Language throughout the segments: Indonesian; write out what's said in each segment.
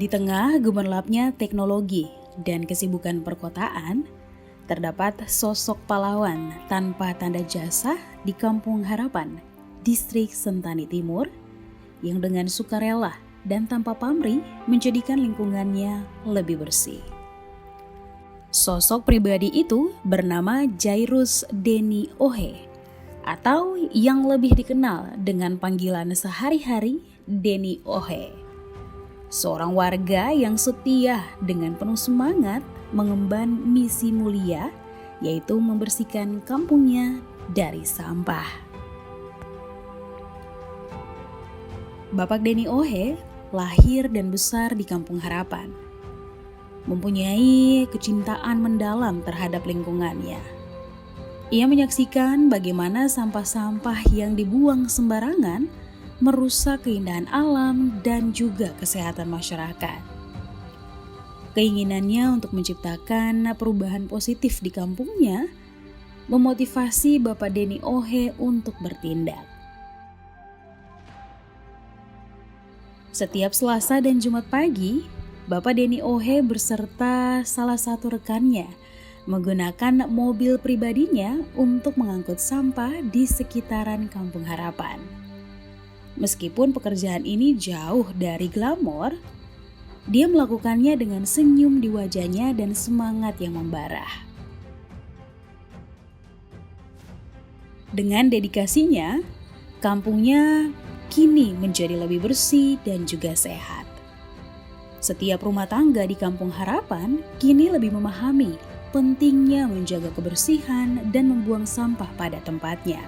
Di tengah gemerlapnya teknologi dan kesibukan perkotaan, terdapat sosok pahlawan tanpa tanda jasa di Kampung Harapan, Distrik Sentani Timur, yang dengan sukarela dan tanpa pamrih menjadikan lingkungannya lebih bersih. Sosok pribadi itu bernama Jairus Deni Ohe, atau yang lebih dikenal dengan panggilan sehari-hari Deni Ohe. Seorang warga yang setia dengan penuh semangat mengemban misi mulia, yaitu membersihkan kampungnya dari sampah. Bapak Deni Ohe lahir dan besar di Kampung Harapan, mempunyai kecintaan mendalam terhadap lingkungannya. Ia menyaksikan bagaimana sampah-sampah yang dibuang sembarangan merusak keindahan alam dan juga kesehatan masyarakat. Keinginannya untuk menciptakan perubahan positif di kampungnya memotivasi Bapak Deni Ohe untuk bertindak. Setiap Selasa dan Jumat pagi, Bapak Deni Ohe beserta salah satu rekannya menggunakan mobil pribadinya untuk mengangkut sampah di sekitaran Kampung Harapan. Meskipun pekerjaan ini jauh dari glamor, dia melakukannya dengan senyum di wajahnya dan semangat yang membara. Dengan dedikasinya, kampungnya kini menjadi lebih bersih dan juga sehat. Setiap rumah tangga di Kampung Harapan kini lebih memahami pentingnya menjaga kebersihan dan membuang sampah pada tempatnya.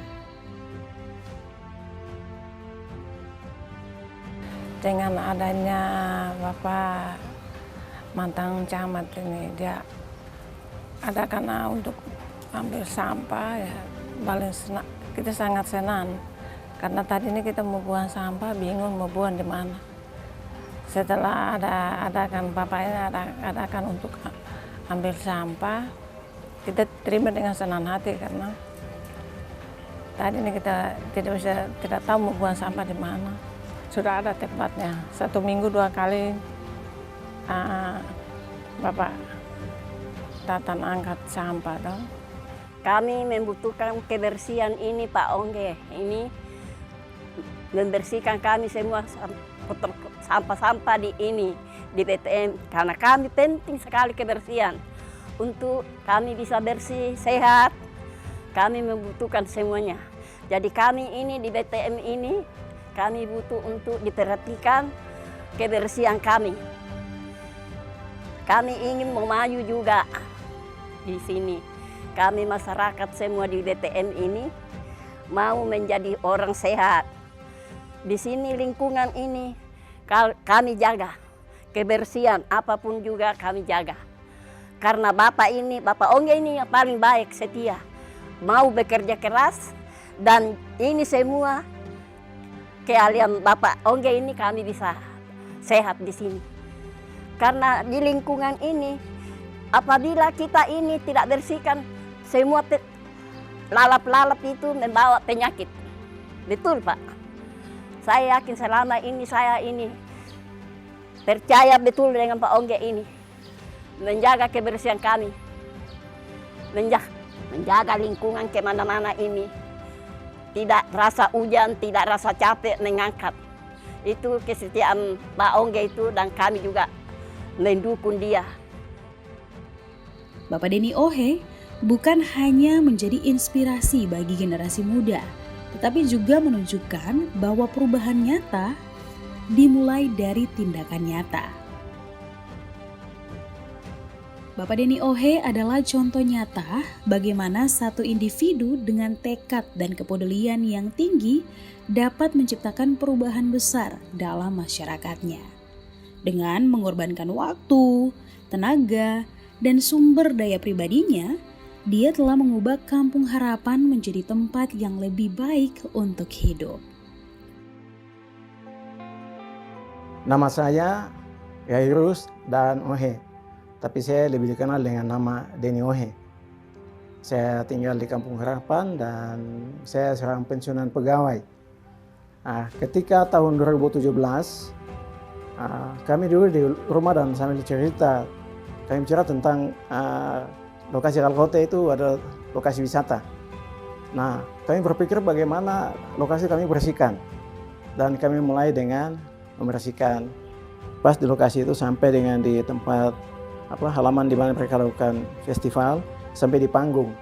Dengan adanya Bapak mantan camat ini, dia ada karena untuk ambil sampah, ya kita sangat senang. Karena tadi ini kita mau buang sampah, bingung mau buang di mana. Setelah ada kan Bapak ini ada kan untuk ambil sampah, kita terima dengan senang hati karena tadi ini kita tidak tahu mau buang sampah di mana. Sudah ada tempatnya, 1 minggu 2 kali Bapak datang angkat sampah dong. Kami membutuhkan kebersihan ini Pak Ongge, ini membersihkan kami semua sampah-sampah di BTM, karena kami penting sekali kebersihan. Untuk kami bisa bersih, sehat, kami membutuhkan semuanya. Jadi kami ini di BTM ini, kami butuh untuk diperhatikan kebersihan kami. Kami ingin maju juga di sini. Kami masyarakat semua di BTM ini mau menjadi orang sehat. Di sini lingkungan ini kami jaga. Kebersihan apapun juga kami jaga. Karena Bapak Ongge ini yang paling baik, setia. Mau bekerja keras dan ini semua keahlian Bapak Ongge ini kami bisa sehat di sini. Karena di lingkungan ini, apabila kita ini tidak bersihkan, semua lalap-lalap itu membawa penyakit. Betul Pak. Saya yakin selama ini saya percaya betul dengan Pak Ongge ini. Menjaga kebersihan kami. Menjaga lingkungan kemana-mana ini. Tidak rasa hujan, tidak rasa capek mengangkat. Itu kesetiaan Pak Ongge itu dan kami juga mendukung dia. Bapak Deni Ohe bukan hanya menjadi inspirasi bagi generasi muda, tetapi juga menunjukkan bahwa perubahan nyata dimulai dari tindakan nyata. Bapak Deni Ohe adalah contoh nyata bagaimana satu individu dengan tekad dan kepedulian yang tinggi dapat menciptakan perubahan besar dalam masyarakatnya. Dengan mengorbankan waktu, tenaga, dan sumber daya pribadinya, dia telah mengubah Kampung Harapan menjadi tempat yang lebih baik untuk hidup. Nama saya Jairus dan Ohe, tapi saya lebih dikenal dengan nama Deni Ohe. Saya tinggal di Kampung Harapan dan saya seorang pensiunan pegawai. Ketika tahun 2017, Kami dulu di rumah dan sambil cerita, kami bicara tentang lokasi Kalkote itu adalah lokasi wisata. Nah, kami berpikir bagaimana lokasi kami bersihkan. Dan kami mulai dengan membersihkan. Pas di lokasi itu sampai dengan di tempat halaman di mana mereka lakukan festival, sampai di panggung.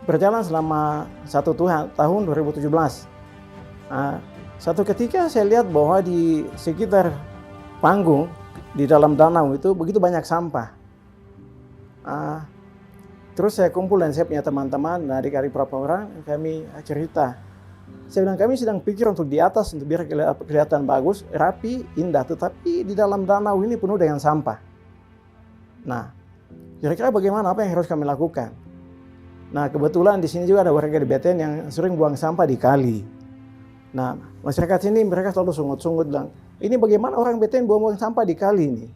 Berjalan selama 1 tahun 2017. Satu ketika saya lihat bahwa di sekitar panggung di dalam danau itu begitu banyak sampah. Terus saya kumpul dan saya punya teman-teman, adik-adik beberapa orang, kami cerita. Saya bilang kami sedang pikir untuk di atas untuk biar kelihatan bagus, rapi, indah, tetapi di dalam danau ini penuh dengan sampah. Nah, kira-kira bagaimana, apa yang harus kami lakukan? Nah, kebetulan di sini juga ada warga di BTN yang sering buang sampah di kali. Nah, masyarakat sini mereka selalu sungut-sungut bilang, ini bagaimana orang BTN buang-buang sampah di kali ini?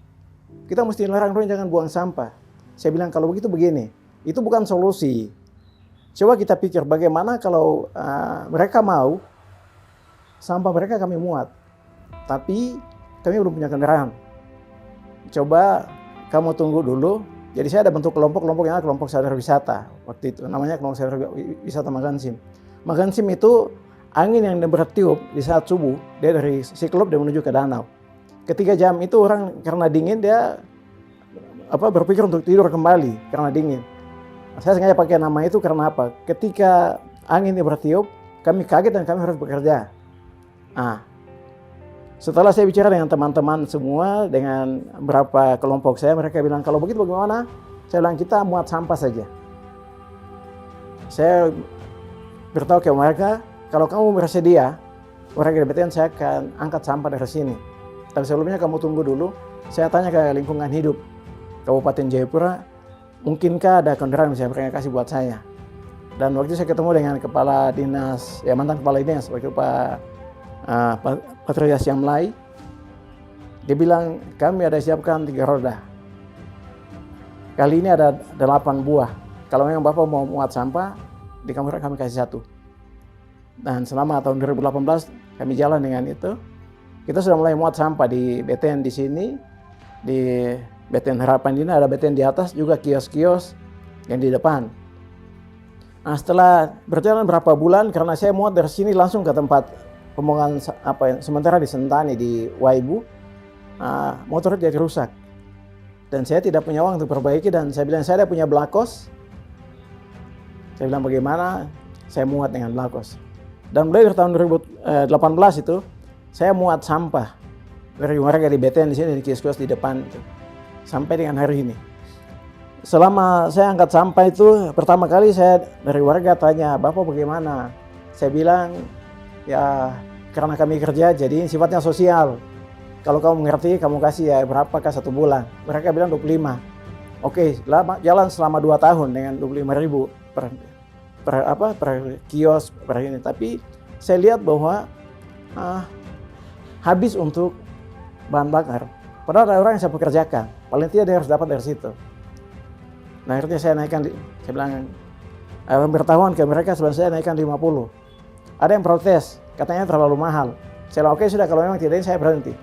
Kita mesti larang orang jangan buang sampah. Saya bilang kalau begitu begini, itu bukan solusi. Coba kita pikir bagaimana kalau mereka mau sampah mereka kami muat, tapi kami belum punya kendaraan. Coba kamu tunggu dulu. Jadi saya ada bentuk kelompok yang kelompok sadar wisata waktu itu, namanya kelompok sadar wisata Magansim. Magansim itu angin yang bertiup di saat subuh, dia dari Siklop dia menuju ke danau. Ketika jam itu orang karena dingin dia berpikir untuk tidur kembali karena dingin. Saya sengaja pakai nama itu karena apa? Ketika angin ini bertiup, kami kaget dan kami harus bekerja. Setelah saya bicara dengan teman-teman semua, dengan beberapa kelompok saya, mereka bilang kalau begitu bagaimana? Saya bilang kita muat sampah saja. Saya beritahu ke mereka, kalau kamu bersedia, warga BTN saya akan angkat sampah dari sini. Tapi sebelumnya kamu tunggu dulu, saya tanya ke lingkungan hidup Kabupaten Jayapura, mungkinkah ada kendaraan yang mereka kasih buat saya. Dan waktu itu saya ketemu dengan kepala dinas, mantan kepala dinas, waktu Pak Patria Syamlai. Dia bilang kami ada siapkan 3 roda. Kali ini ada 8 buah. Kalau memang Bapak mau muat sampah, di kamar kami kasih 1. Dan selama tahun 2018 kami jalan dengan itu. Kita sudah mulai muat sampah di BTN di sini, di BTN Harapan ini ada BTN di atas, juga kios-kios yang di depan. Nah, setelah berjalan berapa bulan, karena saya muat dari sini langsung ke tempat pembuangan sementara di Sentani di Waibu, motor jadi rusak. Dan saya tidak punya uang untuk perbaiki, dan saya bilang saya ada punya belakos. Saya bilang bagaimana saya muat dengan belakos. Dan mulai dari tahun 2018 itu, saya muat sampah dari warga di BTN di sini, di kios-kios di depan itu, sampai dengan hari ini. Selama saya angkat sampah itu, pertama kali saya dari warga tanya, Bapak bagaimana? Saya bilang, ya karena kami kerja jadi sifatnya sosial. Kalau kamu mengerti, kamu kasih ya berapakah 1 bulan? Mereka bilang 25. Oke, jalan selama 2 tahun dengan 25.000 per kios per ini. Tapi saya lihat bahwa habis untuk bahan bakar. Padahal ada orang yang saya pekerjakan. Paling tidak dia harus dapat dari situ. Nah, akhirnya saya naikkan, saya bilang bertahuan ke mereka sebelum saya naikkan 50. Ada yang protes, katanya terlalu mahal. Saya bilang, oke sudah, kalau memang tidak ini saya berhenti.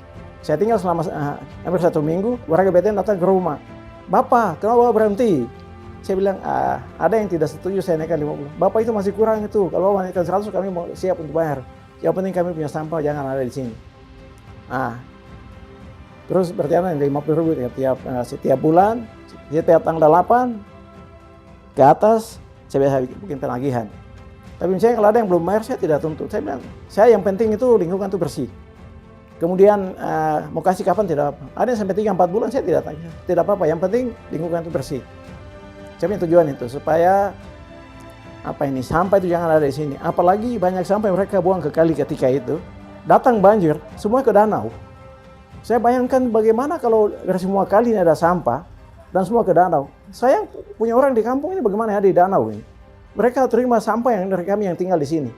Saya tinggal selama hampir 1 minggu, warga BTN datang ke rumah. Bapak, kenapa Bapak berhenti? Saya bilang, ada yang tidak setuju saya naikkan 50. Bapak itu masih kurang itu, kalau Bapak naikkan 100 kami mau siap untuk bayar. Yang penting kami punya sampah, jangan ada di sini. Terus berjalan 50.000 setiap bulan, setiap tanggal 8 ke atas, saya biasa bikin penagihan. Tapi misalnya kalau ada yang belum bayar, saya tidak tuntut. Saya bilang, saya yang penting itu lingkungan itu bersih. Kemudian mau kasih kapan tidak apa. Ada yang sampai 3-4 bulan saya tidak apa-apa. Yang penting lingkungan itu bersih. Saya punya tujuan itu supaya sampah itu jangan ada di sini. Apalagi banyak sampah yang mereka buang ke kali ketika itu. Datang banjir, semua ke danau. Saya bayangkan bagaimana kalau dari semua kali ini ada sampah dan semua ke danau. Saya punya orang di kampung ini bagaimana ya di danau ini. Mereka terima sampah yang dari kami yang tinggal di sini.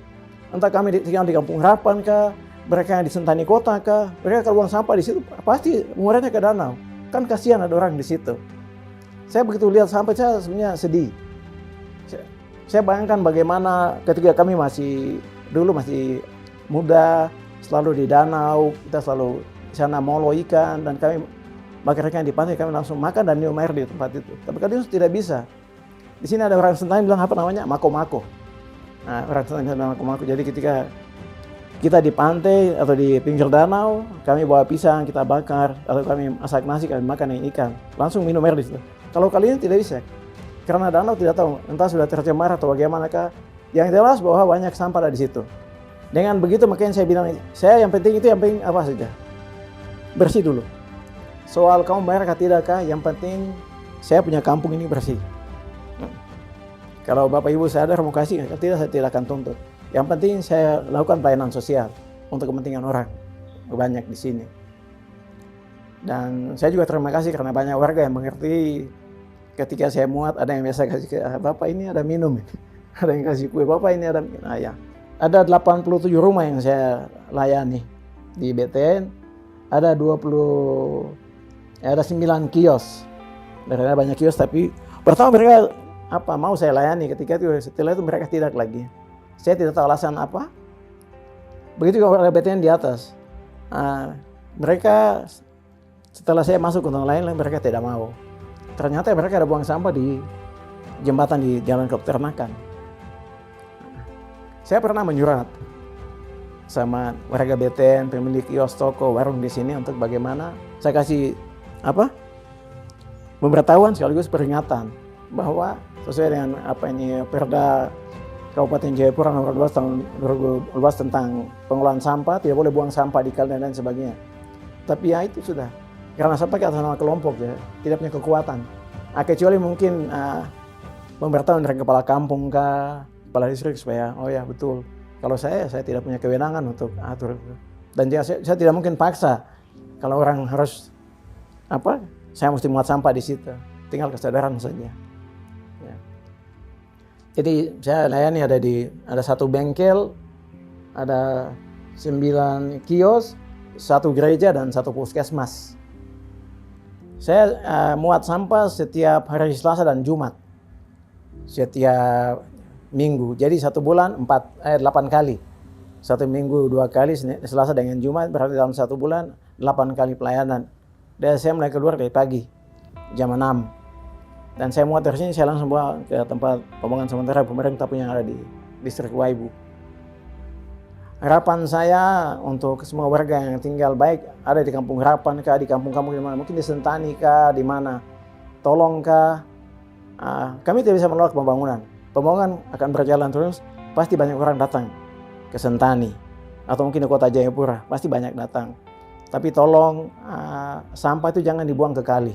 Entah kami tinggal di Kampung Harapan kah, mereka yang di Sentani Kota kah, mereka kalau buang sampah di situ pasti mengurangi ke danau. Kan kasihan ada orang di situ. Saya begitu lihat sampah saya sebenarnya sedih. Saya bayangkan bagaimana ketika kami masih muda, selalu di danau, kita selalu sana molo ikan, dan kami bakar ikan di pantai, kami langsung makan dan minum air di tempat itu. Tapi kan itu tidak bisa. Di sini ada orang Sentani bilang apa namanya, mako-mako. Nah, orang Sentani bilang mako-mako. Jadi ketika kita di pantai atau di pinggir danau, kami bawa pisang, kita bakar, atau kami masak nasi, kami makan yang ikan, langsung minum air di situ. Kalau kali ini tidak bisa, karena danau tidak tahu, entah sudah tercemar atau bagaimanakah. Yang jelas bahwa banyak sampah ada di situ. Dengan begitu makanya saya bilang, saya yang penting itu yang penting apa saja, bersih dulu. Soal kamu bayar kah tidakkah, yang penting saya punya kampung ini bersih. Kalau Bapak Ibu sadar mau kasih, tidak, saya tidak akan tuntut. Yang penting saya lakukan pelayanan sosial untuk kepentingan orang banyak di sini. Dan saya juga terima kasih karena banyak warga yang mengerti ketika saya muat, ada yang biasa kasih, Bapak ini ada minum, ada yang kasih kue, Bapak ini ada minum. Nah, ya. Ada 87 rumah yang saya layani di BTN, ada 9 kios. Ada banyak kios, tapi pertama mereka mau saya layani, ketika itu setelah itu mereka tidak lagi. Saya tidak tahu alasan apa. Begitu juga ada BTN di atas. Mereka setelah saya masuk ke lain, mereka tidak mau. Ternyata mereka ada buang sampah di jembatan di Jalan Kepeternakan. Saya pernah menyurat sama warga BTN, pemilik kios, toko, warung di sini untuk bagaimana saya kasih pemberitahuan sekaligus peringatan bahwa sesuai dengan Perda Kabupaten Jayapura nomor 12 tahun 2012 tentang pengelolaan sampah, tidak boleh buang sampah di kali dan lain sebagainya. Tapi ya itu sudah, karena sampah atas nama kelompok ya, tidak punya kekuatan. Kecuali mungkin pemberitahuan dari kepala kampung kah, kepala distrik, supaya oh ya betul. Kalau saya tidak punya kewenangan untuk atur itu. Dan saya tidak mungkin paksa kalau orang harus saya mesti muat sampah di situ. Tinggal kesadaran saja. Ya. Jadi saya layani ada 1 bengkel, ada 9 kios, 1 gereja dan 1 puskesmas. Saya muat sampah setiap hari Selasa dan Jumat. Setiap minggu. Jadi 1 bulan 8 kali. 1 minggu 2 kali, Selasa dengan Jumat, berarti dalam 1 bulan 8 kali pelayanan. Dan saya mulai keluar dari pagi, jam 6. Dan saya muat dari sini, saya langsung bawa ke tempat pembangunan sementara pemerintah punya yang ada di distrik Waibu. Harapan saya untuk semua warga yang tinggal, baik ada di Kampung Harapan kah, di kampung-kampung di mana, mungkin di Sentani kah, di mana, tolong kah, kami tidak bisa menolak pembangunan. Pembangunan akan berjalan terus, pasti banyak orang datang ke Sentani atau mungkin di kota Jayapura, pasti banyak datang. Tapi tolong sampah itu jangan dibuang ke kali.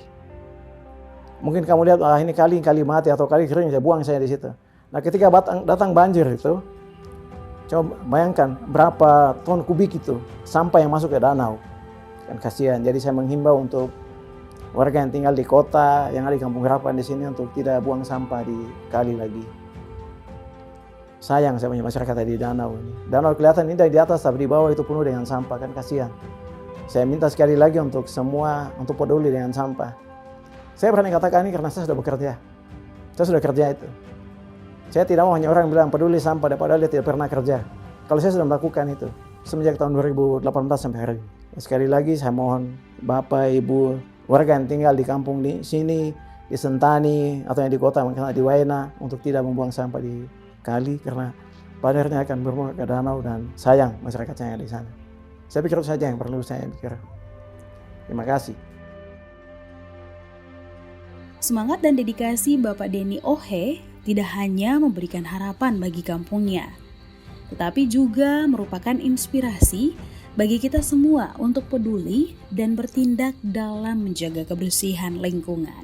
Mungkin kamu lihat ini kali mati atau kali kering, saya buang saya di situ. Nah, ketika datang banjir itu, coba bayangkan berapa ton kubik itu sampah yang masuk ke danau. Kan kasihan. Jadi saya menghimbau untuk warga yang tinggal di kota, yang ada di Kampung Harapan di sini untuk tidak buang sampah di kali lagi. Sayang saya punya masyarakat di danau ini. Danau kelihatan indah di atas, tapi di bawah itu penuh dengan sampah, kan kasihan. Saya minta sekali lagi untuk semua untuk peduli dengan sampah. Saya berani katakan ini karena saya sudah bekerja. Saya sudah kerja itu. Saya tidak mau hanya orang bilang peduli sampah, padahal dia tidak pernah kerja. Kalau saya sudah melakukan itu semenjak tahun 2018 sampai hari ini. Sekali lagi saya mohon Bapak, Ibu, warga yang tinggal di kampung di sini, di Sentani atau yang di kota, di Waena, untuk tidak membuang sampah di kali karena pada akhirnya akan bermuara ke danau dan sayang masyarakat yang ada di sana. Saya pikir itu saja yang perlu saya pikir. Terima kasih. Semangat dan dedikasi Bapak Denny Ohe tidak hanya memberikan harapan bagi kampungnya, tetapi juga merupakan inspirasi bagi kita semua untuk peduli dan bertindak dalam menjaga kebersihan lingkungan.